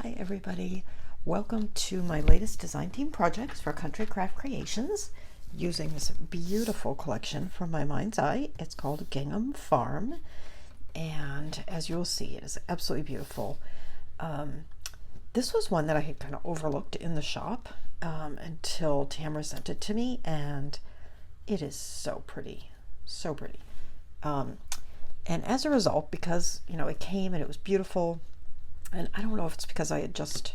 Hi everybody, welcome to my latest design team projects for Country Craft Creations using this beautiful collection from my mind's eye. It's called Gingham Farm, and as you'll see, it is absolutely beautiful. This was one that I had kind of overlooked in the shop until Tamara sent it to me, and it is so pretty, so pretty. And as a result, because it came and it was beautiful, and I don't know if it's because I had just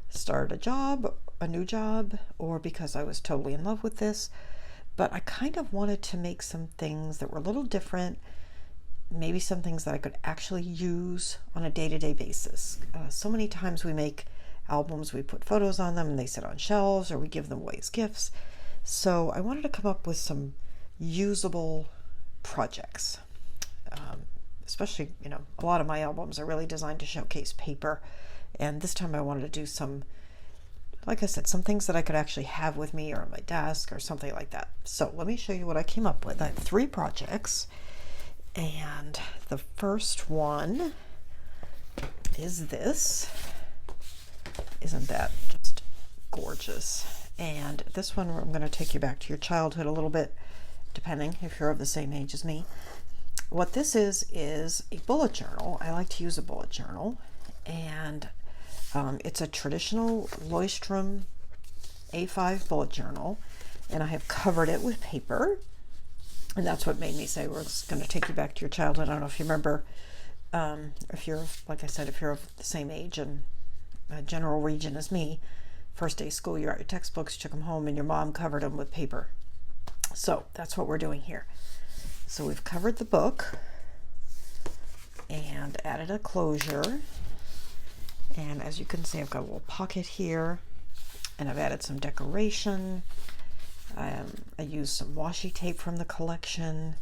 started a new job, or because I was totally in love with this, but I kind of wanted to make some things that were a little different, maybe some things that I could actually use on a day-to-day basis. So many times we make albums, we put photos on them and they sit on shelves, or we give them away as gifts. So I wanted to come up with some usable projects. Especially, a lot of my albums are really designed to showcase paper. And this time I wanted to do some, like I said, some things that I could actually have with me or on my desk or something like that. So let me show you what I came up with. I have 3 projects. And the first one is this. Isn't that just gorgeous? And this one, I'm going to take you back to your childhood a little bit, depending if you're of the same age as me. What this is a bullet journal. I like to use a bullet journal, and it's a traditional Leuchtturm A5 bullet journal, and I have covered it with paper, and that's what made me say we're going to take you back to your childhood. I don't know if you remember, if you're, like I said, if you're of the same age and general region as me, first day of school, you got your textbooks, you took them home, and your mom covered them with paper. So that's what we're doing here. So we've covered the book and added a closure. And as you can see, I've got a little pocket here, and I've added some decoration. I used some washi tape from the collection,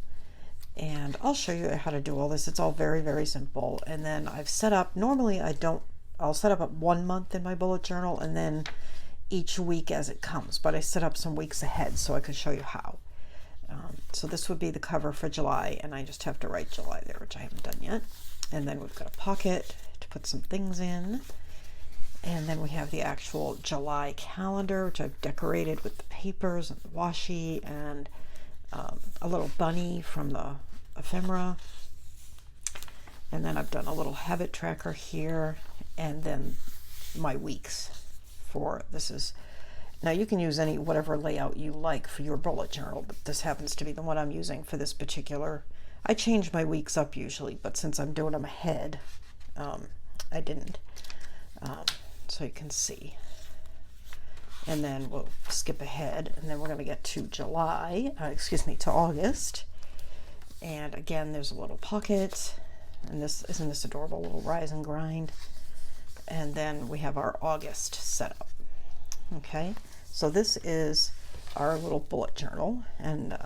and I'll show you how to do all this. It's all very, very simple. And then I've set up, normally I'll set up 1 month in my bullet journal and then each week as it comes, but I set up some weeks ahead so I could show you how. So this would be the cover for July, and I just have to write July there, which I haven't done yet. And then we've got a pocket to put some things in. And then we have the actual July calendar, which I've decorated with the papers and the washi, and a little bunny from the ephemera. And then I've done a little habit tracker here, and then my weeks for this is. Now you can use whatever layout you like for your bullet journal, but this happens to be the one I'm using for this particular. I change my weeks up usually, but since I'm doing them ahead, I didn't. So you can see. And then we'll skip ahead, and then we're going to get to to August. And again, there's a little pocket, and isn't this adorable, little rise and grind. And then we have our August setup. Okay, so this is our little bullet journal, and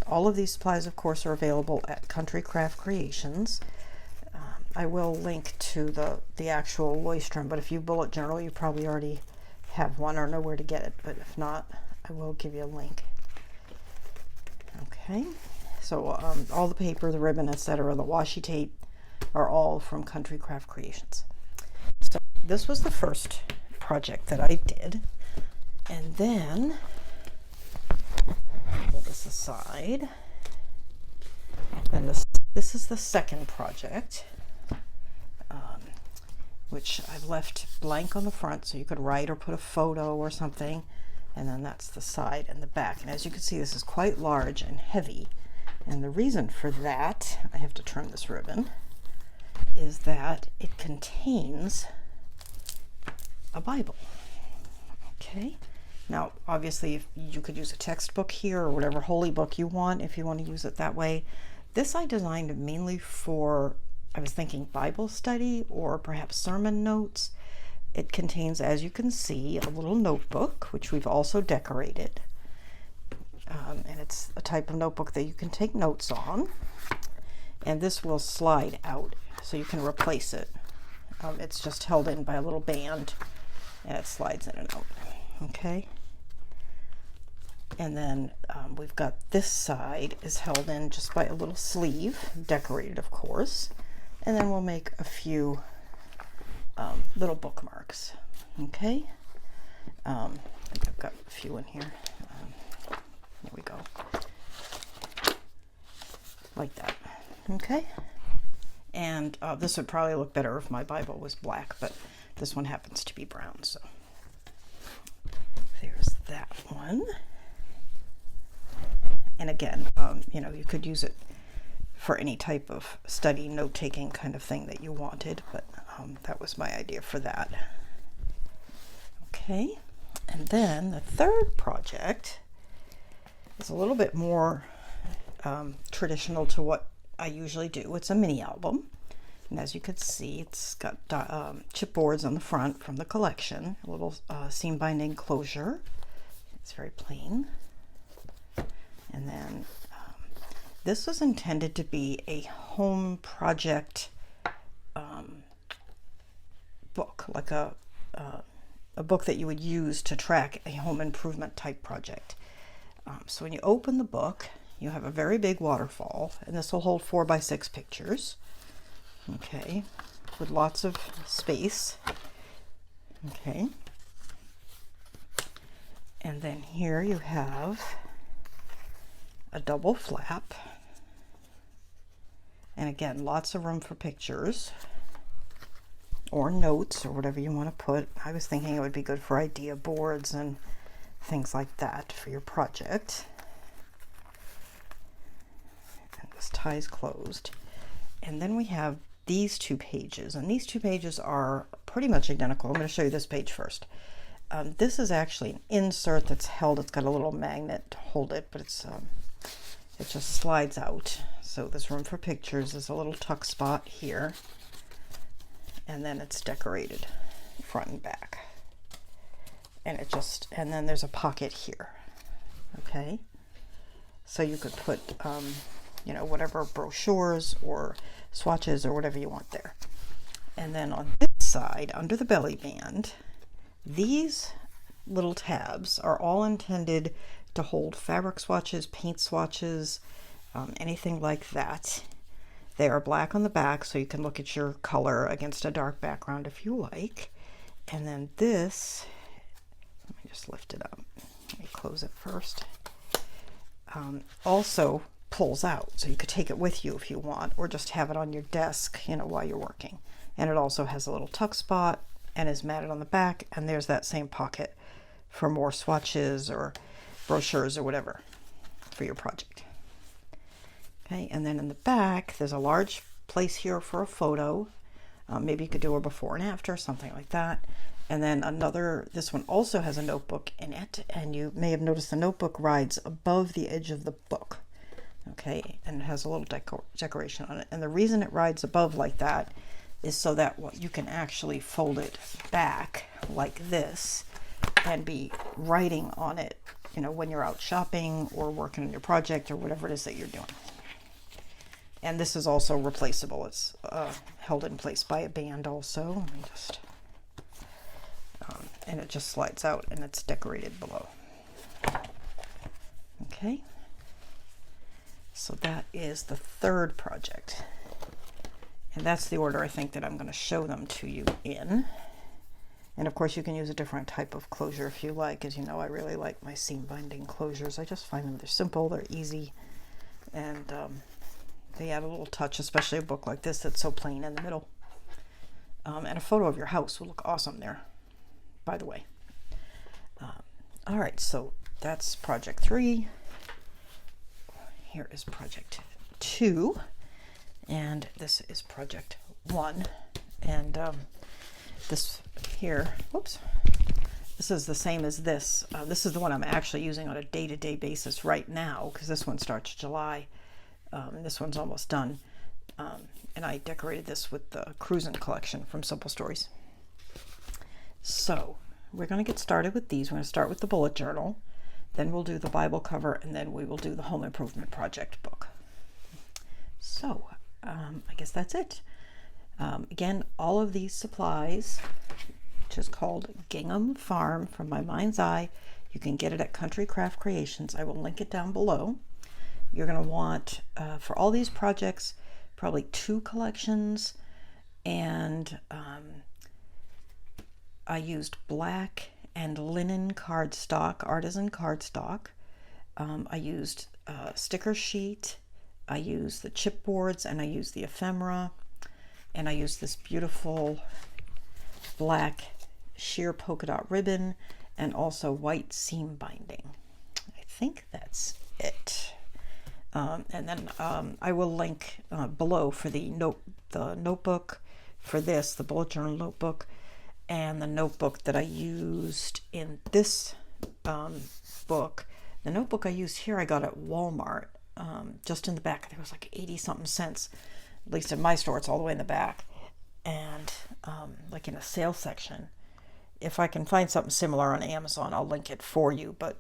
all of these supplies, of course, are available at Country Craft Creations. I will link to the actual Leuchtturm, but if you bullet journal, you probably already have one or know where to get it, but if not, I will give you a link. Okay, so all the paper, the ribbon, etc., the washi tape are all from Country Craft Creations. So this was the first project that I did. And then, pull this aside, and this is the second project, which I've left blank on the front, so you could write or put a photo or something, and then that's the side and the back. And as you can see, this is quite large and heavy, and the reason for that, I have to turn this ribbon, is that it contains a Bible. Okay. Now, obviously, if you could use a textbook here or whatever holy book you want if you want to use it that way. This I designed mainly for, I was thinking Bible study or perhaps sermon notes. It contains, as you can see, a little notebook, which we've also decorated. And it's a type of notebook that you can take notes on. And this will slide out, so you can replace it. It's just held in by a little band, and it slides in and out. Okay, and then we've got this side is held in just by a little sleeve, decorated of course, and then we'll make a few little bookmarks. Okay, I think I've got a few in here. There we go, like that. Okay, and this would probably look better if my Bible was black, but this one happens to be brown, so there's that one. And again, you know, you could use it for any type of study, note-taking kind of thing that you wanted, but that was my idea for that. Okay, and then the third project is a little bit more traditional to what I usually do. It's a mini album, and as you can see, it's got chipboards on the front from the collection, a little seam binding closure. It's very plain. And then this was intended to be a home project book, like a book that you would use to track a home improvement type project. So when you open the book, you have a very big waterfall, and this will hold 4x6 pictures, okay, with lots of space. Okay, and then here you have a double flap, and again, lots of room for pictures or notes or whatever you want to put. I was thinking it would be good for idea boards and things like that for your project. And this ties closed. And then we have these two pages, and these two pages are pretty much identical. I'm going to show you this page first. This is actually an insert that's held. It's got a little magnet to hold it, but it's it just slides out. So there's room for pictures. There's a little tuck spot here, and then it's decorated front and back. And and then there's a pocket here. Okay, so you could put you know, whatever brochures or swatches or whatever you want there. And then on this side, under the belly band, these little tabs are all intended to hold fabric swatches, paint swatches, anything like that. They are black on the back, so you can look at your color against a dark background if you like. And then this, let me just lift it up. Let me close it first. Also pulls out, so you could take it with you if you want, or just have it on your desk, you know, while you're working. And it also has a little tuck spot and is matted on the back, and there's that same pocket for more swatches or brochures or whatever for your project. Okay, and then in the back there's a large place here for a photo. Maybe you could do a before and after, something like that. And then this one also has a notebook in it, and you may have noticed the notebook rides above the edge of the book. Okay, and it has a little decoration on it. And the reason it rides above like that is so that you can actually fold it back like this and be writing on it, you know, when you're out shopping or working on your project or whatever it is that you're doing. And this is also replaceable. It's held in place by a band also. Let me just, and it just slides out, and it's decorated below. Okay. So that is the third project. And that's the order I think that I'm going to show them to you in. And of course you can use a different type of closure if you like. As you know, I really like my seam binding closures. I just find them, they're simple, they're easy, and they add a little touch, especially a book like this that's so plain in the middle. And a photo of your house will look awesome there, by the way. All right, so that's project 3. Here is project 2, and this is project 1. And this here, whoops, this is the same as this. This is the one I'm actually using on a day-to-day basis right now, because this one starts July. And this one's almost done. And I decorated this with the Cruisin' collection from Simple Stories. So we're going to get started with these. We're going to start with the bullet journal, then we'll do the Bible cover, and then we will do the home improvement project book. So I guess that's it. Again, all of these supplies, which is called Gingham Farm from my mind's eye, you can get it at Country Craft Creations. I will link it down below. You're going to want, for all these projects, probably 2 collections and I used black and linen cardstock, artisan cardstock. I used sticker sheet. I used the chipboards, and I used the ephemera, and I used this beautiful black sheer polka dot ribbon, and also white seam binding. I think that's it. And then I will link below for the notebook for this, the bullet journal notebook, and the notebook that I used in this book. The notebook I used here I got at Walmart. Just in the back, there was like 80 something cents. At least in my store, it's all the way in the back, and like in a sale section. If I can find something similar on Amazon, I'll link it for you. But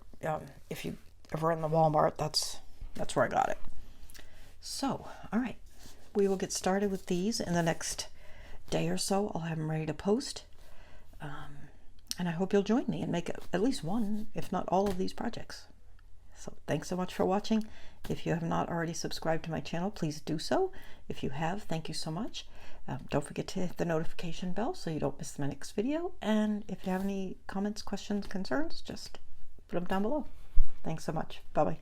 if you ever in the Walmart, that's where I got it. So, all right, we will get started with these in the next day or so. I'll have them ready to post, and I hope you'll join me and make at least one, if not all, of these projects. So thanks so much for watching. If you have not already subscribed to my channel, please do so. If you have, thank you so much. Don't forget to hit the notification bell so you don't miss my next video. And if you have any comments, questions, concerns, just put them down below. Thanks so much. Bye-bye.